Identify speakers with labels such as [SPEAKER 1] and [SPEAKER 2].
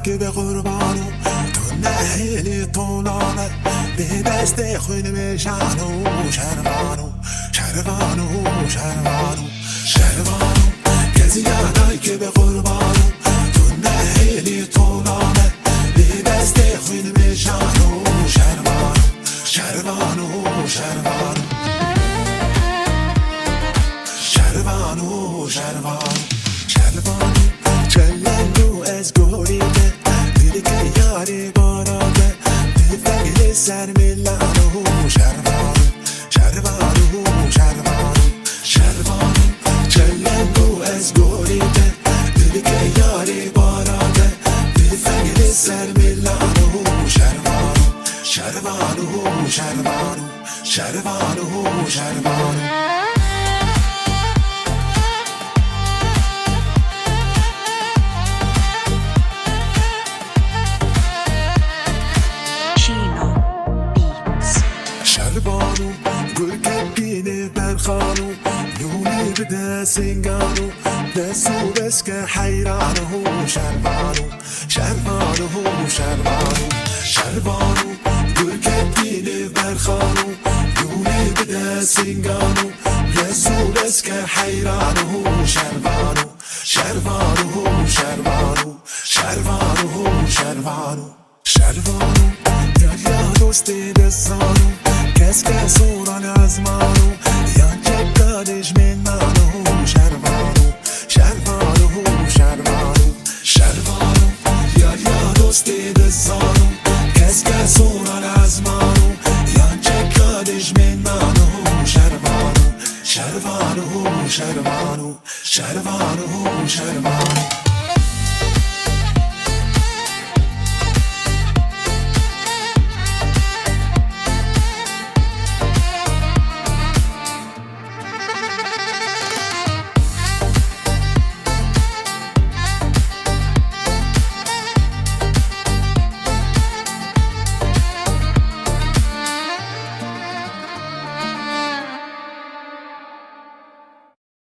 [SPEAKER 1] که به قربانو تو نهیلی طولانه به دست خودم شانو شروانو شروانو شروانو شروانو کسی یادای که به قربانو تو نهیلی طولانه به دست خودم شانو شروانو شروانو شروانو شروانو شروانو شروانو چلنگو از گوریده دیدی که یاری باراده دیدی فقیل سر میلانو شروانو شروانو شروانو شروانو چلنگو از گوریده دیدی که یاری باراده دیدی فقیل سر میلانو شروانو شروانو شروانو شروانو شروانو شروانو گل کپینه برخانو نونی به دستنگانو دستو بس که حیرانو شروانو شروانو شروانو شروانو گل کپینه برخانو نونی به دستنگانو دستو بس که حیرانو شروانو شروانو شروانو شروانو شروانو شروانو دریا دوستی بسانو کس که سوران از مانو یا چکادش من مانو شروانو شروانو شروانو شروانو دریا دوستی بسانو کس که سوران از مانو یا چکادش من مانو شروانو شروانو شروانو شروانو شروانو